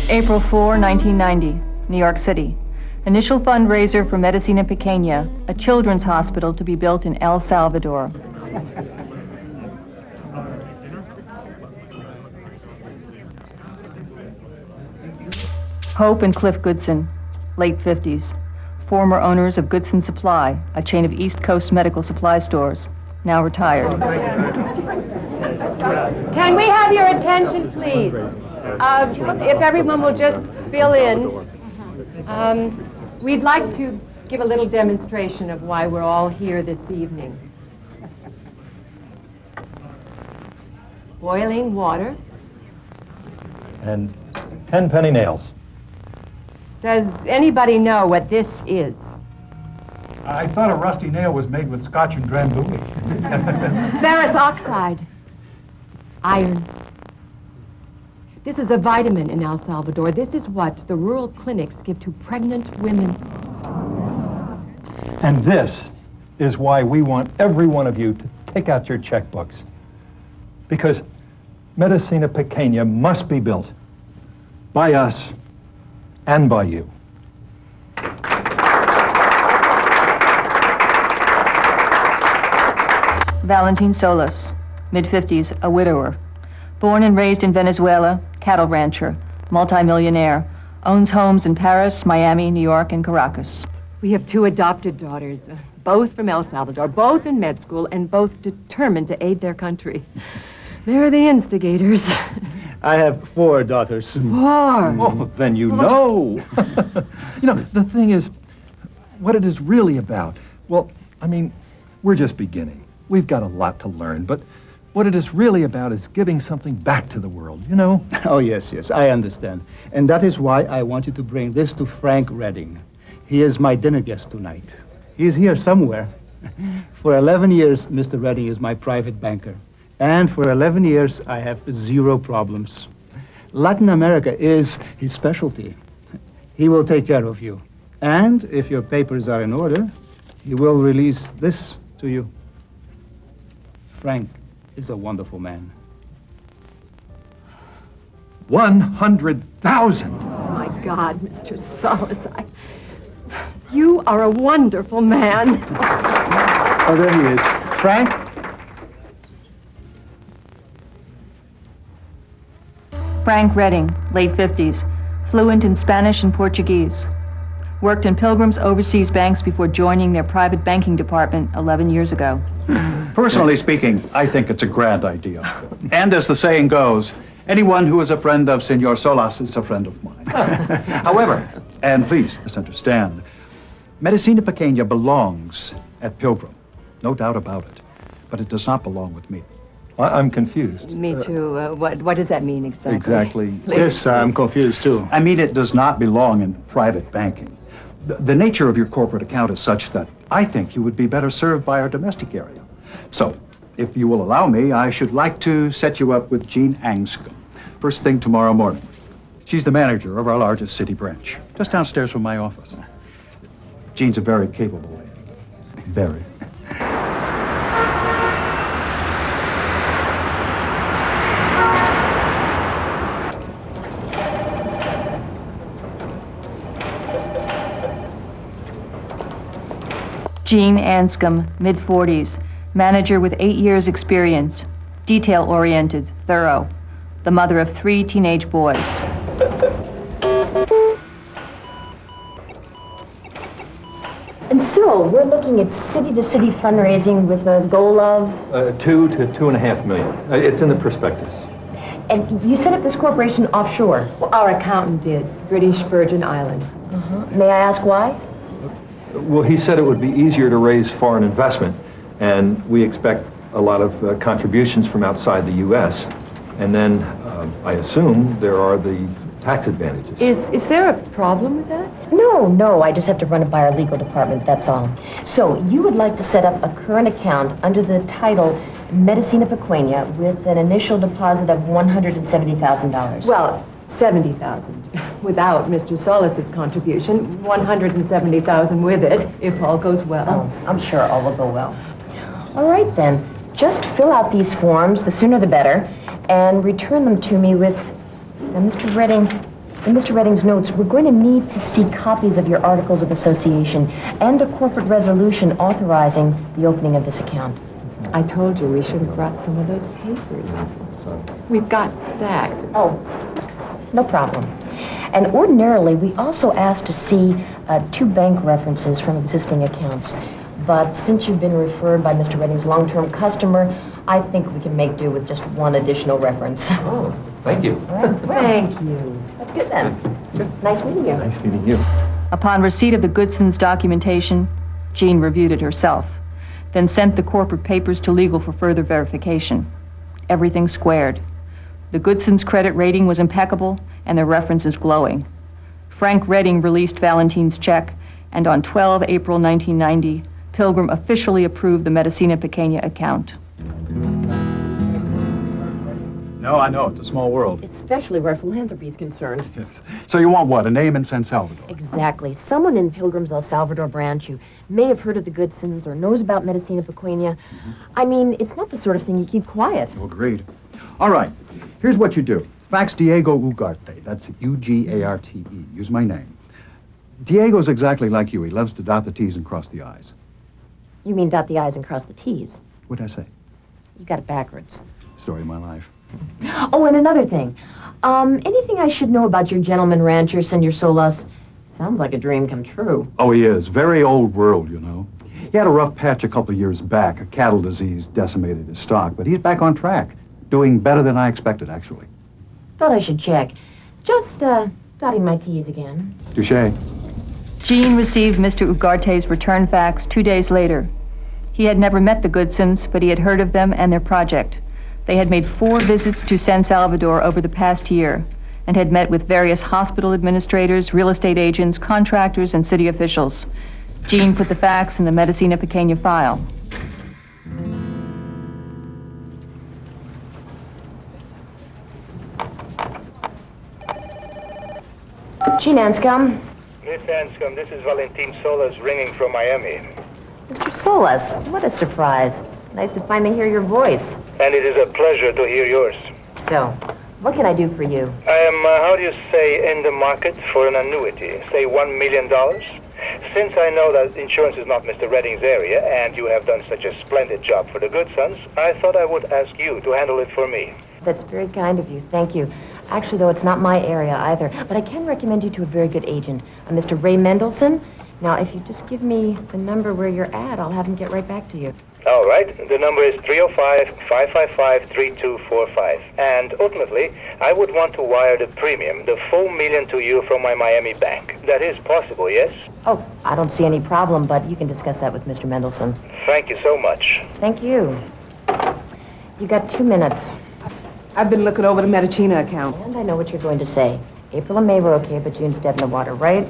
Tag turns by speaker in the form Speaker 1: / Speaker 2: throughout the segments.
Speaker 1: April 4, 1990, New York City. Initial fundraiser for Medicina Pequeña, a children's hospital to be built in El Salvador. Hope and Cliff Goodson, late 50s. Former owners of Goodson Supply, a chain of East Coast medical supply stores, now retired.
Speaker 2: Can we have your attention, please? If everyone will just fill in. We'd like to give a little demonstration of why we're all here this evening. Boiling water.
Speaker 3: And 10 penny nails.
Speaker 2: Does anybody know what this is?
Speaker 4: I thought a rusty nail was made with scotch and drambuie.
Speaker 2: Ferrous oxide. Iron. This is a vitamin in El Salvador. This is what the rural clinics give to pregnant women.
Speaker 3: And this is why we want every one of you to take out your checkbooks. Because Medicina Pequeña must be built by us and by you.
Speaker 1: Valentin Solis, mid-50s, a widower. Born and raised in Venezuela, cattle rancher, multimillionaire, owns homes in Paris, Miami, New York, and Caracas.
Speaker 2: We have 2 adopted daughters, both from El Salvador, both in med school, and both determined to aid their country. They're the instigators.
Speaker 5: I have 4 daughters.
Speaker 2: 4?
Speaker 3: Oh, then you know. You know, the thing is, what it is really about, well, I mean, we're just beginning. We've got a lot to learn, but what it is really about is giving something back to the world, you know?
Speaker 5: Oh, yes, yes, I understand. And that is why I want you to bring this to Frank Redding. He is my dinner guest tonight. He's here somewhere. For 11 years, Mr. Redding is my private banker. And for 11 years, I have 0 problems. Latin America is his specialty. He will take care of you. And if your papers are in order, he will release this to you. Frank is a wonderful man.
Speaker 3: 100,000.
Speaker 2: Oh, my God, Mr. Solis, you are a wonderful man.
Speaker 5: Oh, there he is. Frank?
Speaker 1: Frank Redding, late 50s, fluent in Spanish and Portuguese. Worked in Pilgrim's overseas banks before joining their private banking department 11 years ago.
Speaker 6: Personally speaking, I think it's a grand idea. And as the saying goes, anyone who is a friend of Senor Solas is a friend of mine. However, and please misunderstand, Medicina Pequeña belongs at Pilgrim, no doubt about it. But it does not belong with me.
Speaker 3: I'm confused.
Speaker 2: Me too. What does that mean exactly?
Speaker 3: Exactly.
Speaker 5: Yes, I'm confused too.
Speaker 6: I mean, it does not belong in private banking. The nature of your corporate account is such that I think you would be better served by our domestic area. So, if you will allow me, I should like to set you up with Jean Anscombe, first thing tomorrow morning. She's the manager of our largest city branch, just downstairs from my office. Jean's a very capable lady. Very.
Speaker 1: Jean Anscombe, mid-40s, manager with 8 years' experience, detail-oriented, thorough, the mother of 3 teenage boys.
Speaker 7: And so, we're looking at city-to-city fundraising with a goal of?
Speaker 3: 2 to 2.5 million. It's in the prospectus.
Speaker 7: And you set up this corporation offshore?
Speaker 2: Well, our accountant did, British Virgin Islands.
Speaker 7: May I ask why?
Speaker 3: Well, he said it would be easier to raise foreign investment, and we expect a lot of contributions from outside the U.S. And then, I assume, there are the tax advantages.
Speaker 2: Is there a problem with that?
Speaker 7: No, I just have to run it by our legal department, that's all. So, you would like to set up a current account under the title Medicina Pequeña with an initial deposit of $170,000.
Speaker 2: Well, $70,000 without Mr. Solis's contribution, $170,000 with it, if all goes well.
Speaker 7: Oh, I'm sure all will go well. All right, then. Just fill out these forms, the sooner the better, and return them to me with Mr. Redding. In Mr. Redding's notes, we're going to need to see copies of your articles of association and a corporate resolution authorizing the opening of this account.
Speaker 2: I told you we should have brought some of those papers. We've got stacks.
Speaker 7: Oh, no problem. And ordinarily, we also ask to see 2 bank references from existing accounts. But since you've been referred by Mr. Redding's long-term customer, I think we can make do with just 1 additional reference.
Speaker 3: Oh, thank you.
Speaker 7: All right, well,
Speaker 2: Thank you.
Speaker 7: that's good then. Nice meeting you.
Speaker 3: Nice meeting you.
Speaker 1: Upon receipt of the Goodsons' documentation, Jean reviewed it herself, then sent the corporate papers to legal for further verification. Everything squared. The Goodsons' credit rating was impeccable, and their references glowing. Frank Redding released Valentine's check, and on 12 April 1990, Pilgrim officially approved the Medicina Pequeña account.
Speaker 6: No, I know, it's a small world.
Speaker 7: Especially where philanthropy is concerned.
Speaker 6: Yes. So you want what, a name in San Salvador?
Speaker 7: Exactly. Someone in Pilgrim's El Salvador branch who may have heard of the Goodsons or knows about Medicina Pequeña. I mean, it's not the sort of thing you keep quiet.
Speaker 6: Oh, agreed. All right, here's what you do. Fax Diego Ugarte, that's U-G-A-R-T-E. Use my name. Diego's exactly like you. He loves to dot the T's and cross the I's.
Speaker 7: You mean dot the I's and cross the T's?
Speaker 6: What'd I say?
Speaker 7: You got it backwards.
Speaker 6: Story of my life.
Speaker 7: Oh, and another thing. Anything I should know about your gentleman rancher, Senor Solas? Sounds like a dream come true.
Speaker 6: Oh, he is. Very old world, you know. He had a rough patch a couple of years back. A cattle disease decimated his stock, but he's back on track. Doing better than I expected, actually.
Speaker 7: Thought I should check. Just, dotting my T's again.
Speaker 6: Touché.
Speaker 1: Jean received Mr. Ugarte's return fax 2 days later. He had never met the Goodsons, but he had heard of them and their project. They had made 4 visits to San Salvador over the past year and had met with various hospital administrators, real estate agents, contractors, and city officials. Jean put the fax in the Medicina Pequeña file.
Speaker 7: Jean Anscombe.
Speaker 8: Miss Anscombe, this is Valentine Solas ringing from Miami.
Speaker 7: Mr. Solas, what a surprise. It's nice to finally hear your voice.
Speaker 8: And it is a pleasure to hear yours.
Speaker 7: So, what can I do for you?
Speaker 8: I am, how do you say, in the market for an annuity, say $1 million? Since I know that insurance is not Mr. Redding's area, and you have done such a splendid job for the Goodsons, I thought I would ask you to handle it for me.
Speaker 7: That's very kind of you. Thank you. Actually, though, it's not my area either. But I can recommend you to a very good agent, a Mr. Ray Mendelson. Now, if you just give me the number where you're at, I'll have him get right back to you.
Speaker 8: All right. The number is 305-555-3245. And ultimately, I would want to wire the premium, the full million to you from my Miami bank. That is possible, yes?
Speaker 7: Oh, I don't see any problem, but you can discuss that with Mr. Mendelson.
Speaker 8: Thank you so much.
Speaker 7: Thank you. You got 2 minutes.
Speaker 9: I've been looking over the Medicina account.
Speaker 7: And I know what you're going to say. April and May were okay, but June's dead in the water, right?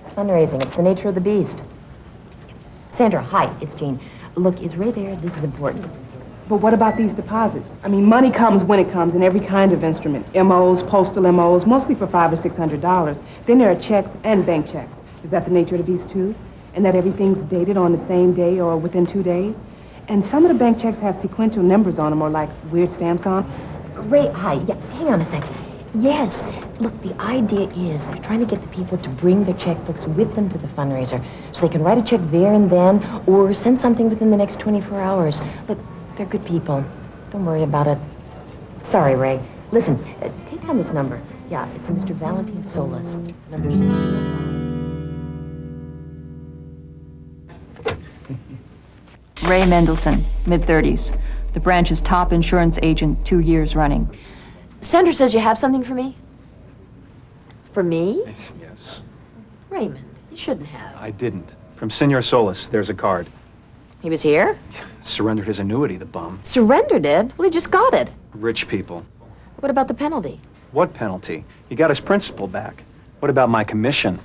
Speaker 7: It's fundraising. It's the nature of the beast. Sandra, hi, it's Jean. Look, is Ray there? This is important.
Speaker 9: But what about these deposits? I mean, money comes when it comes in every kind of instrument. MOs, postal MOs, mostly for $500 or $600. Then there are checks and bank checks. Is that the nature of the beast, too? And that everything's dated on the same day or within 2 days? And some of the bank checks have sequential numbers on them or like weird stamps on them.
Speaker 7: Ray, hi. Yeah, hang on a sec. Yes. Look, the idea is they're trying to get the people to bring their checkbooks with them to the fundraiser so they can write a check there and then or send something within the next 24 hours. Look, they're good people. Don't worry about it. Sorry, Ray. Listen, take down this number. Yeah, it's a Mr. Valentine Solas. Number's 305.
Speaker 1: Ray Mendelson, mid-30s. The branch's top insurance agent, 2 years running.
Speaker 7: Sandra says you have something for me? For me?
Speaker 10: Yes.
Speaker 7: Raymond, you shouldn't have.
Speaker 10: I didn't. From Senor Solis, there's a card.
Speaker 7: He was here?
Speaker 10: Surrendered his annuity, the bum.
Speaker 7: Surrendered it? Well, he just got it.
Speaker 10: Rich people.
Speaker 7: What about the penalty?
Speaker 10: What penalty? He got his principal back. What about my commission?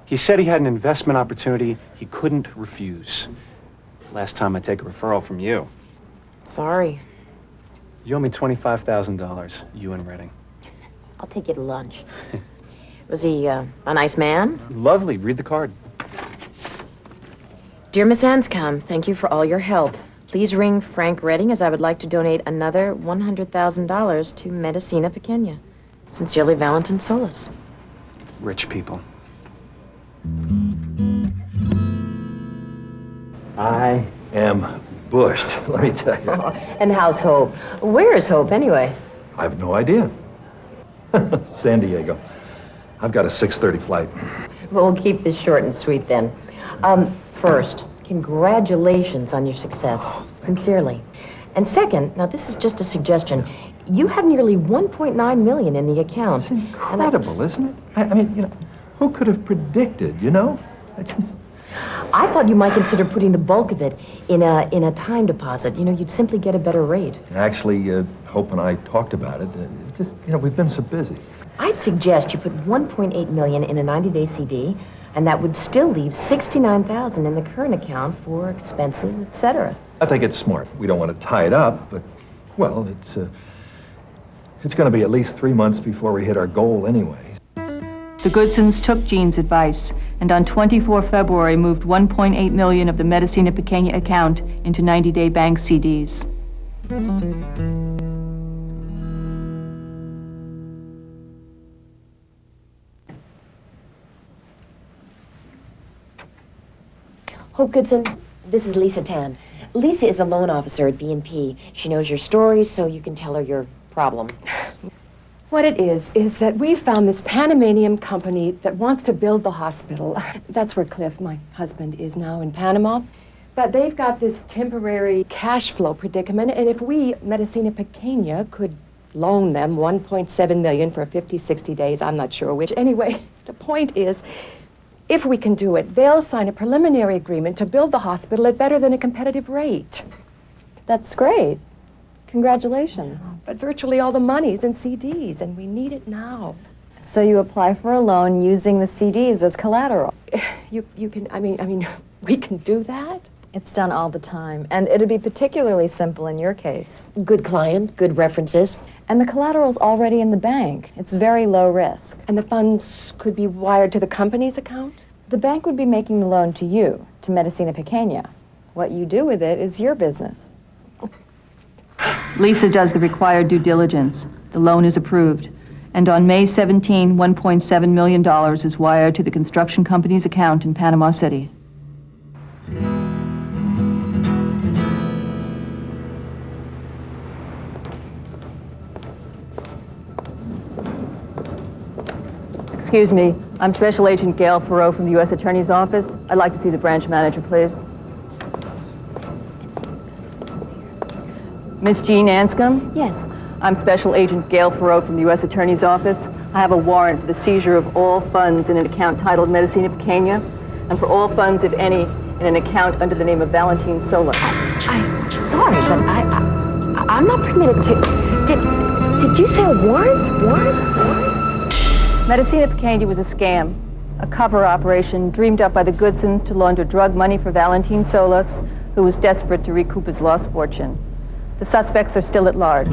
Speaker 10: He said he had an investment opportunity he couldn't refuse. Last time I take a referral from you.
Speaker 7: Sorry.
Speaker 10: You owe me $25,000, you and Redding.
Speaker 7: I'll take you to lunch. Was he a nice man?
Speaker 10: Lovely. Read the card.
Speaker 7: Dear Miss Anscombe, thank you for all your help. Please ring Frank Redding, as I would like to donate another $100,000 to Medicina Pequeña. Sincerely, Valentin Solis.
Speaker 10: Rich people.
Speaker 3: I am bushed, let me tell you.
Speaker 7: And how's Hope? Where is Hope, anyway?
Speaker 3: I have no idea. San Diego. I've got a 6:30 flight.
Speaker 7: Well, we'll keep this short and sweet then. First, congratulations on your success. Sincerely. And second, now this is just a suggestion. You have nearly $1.9 million in the account.
Speaker 3: It's incredible, isn't it? I mean, you know, who could have predicted, you know?
Speaker 7: I thought you might consider putting the bulk of it in a time deposit. You know, you'd simply get a better rate.
Speaker 3: Actually, Hope and I talked about it. Just, you know, we've been so busy.
Speaker 7: I'd suggest you put $1.8 million in a 90-day CD, and that would still leave $69,000 in the current account for expenses, etc.
Speaker 3: I think it's smart. We don't want to tie it up, but, well, it's going to be at least 3 months before we hit our goal anyway.
Speaker 1: The Goodsons took Jean's advice, and on 24 February moved $1.8 million of the Medicina Pequeña account into 90-day bank CDs.
Speaker 7: Hope Goodson, this is Lisa Tan. Lisa is a loan officer at B&P. She knows your stories, so you can tell her your problem.
Speaker 2: What it is that we found this Panamanian company that wants to build the hospital. That's where Cliff, my husband, is now in Panama. But they've got this temporary cash flow predicament, and if we, Medicina Pequeña, could loan them $1.7 million for 50, 60 days, I'm not sure which. Anyway, the point is, if we can do it, they'll sign a preliminary agreement to build the hospital at better than a competitive rate.
Speaker 11: That's great. Congratulations.
Speaker 2: But virtually all the money's in CDs, and we need it now.
Speaker 11: So you apply for a loan using the CDs as collateral.
Speaker 2: You can, I mean, we can do that?
Speaker 11: It's done all the time, and it'd be particularly simple in your case.
Speaker 7: Good client, good references.
Speaker 11: And the collateral's already in the bank. It's very low risk.
Speaker 2: And the funds could be wired to the company's account?
Speaker 11: The bank would be making the loan to you, to Medicina Pequeña. What you do with it is your business.
Speaker 1: Lisa does the required due diligence. The loan is approved. And on May 17, $1.7 million is wired to the construction company's account in Panama City. Excuse me, I'm Special Agent Gail Farrow from the U.S. Attorney's Office. I'd like to see the branch manager, please. Miss Jean Anscombe?
Speaker 7: Yes.
Speaker 1: I'm Special Agent Gail Farrow from the U.S. Attorney's Office. I have a warrant for the seizure of all funds in an account titled Medicina Pequeña, and for all funds, if any, in an account under the name of Valentin Solis.
Speaker 7: I'm sorry, but I'm not permitted to... Did you say a warrant? Warrant?
Speaker 1: Medicina Pequeña was a scam, a cover operation dreamed up by the Goodsons to launder drug money for Valentin Solis, who was desperate to recoup his lost fortune. The suspects are still at large.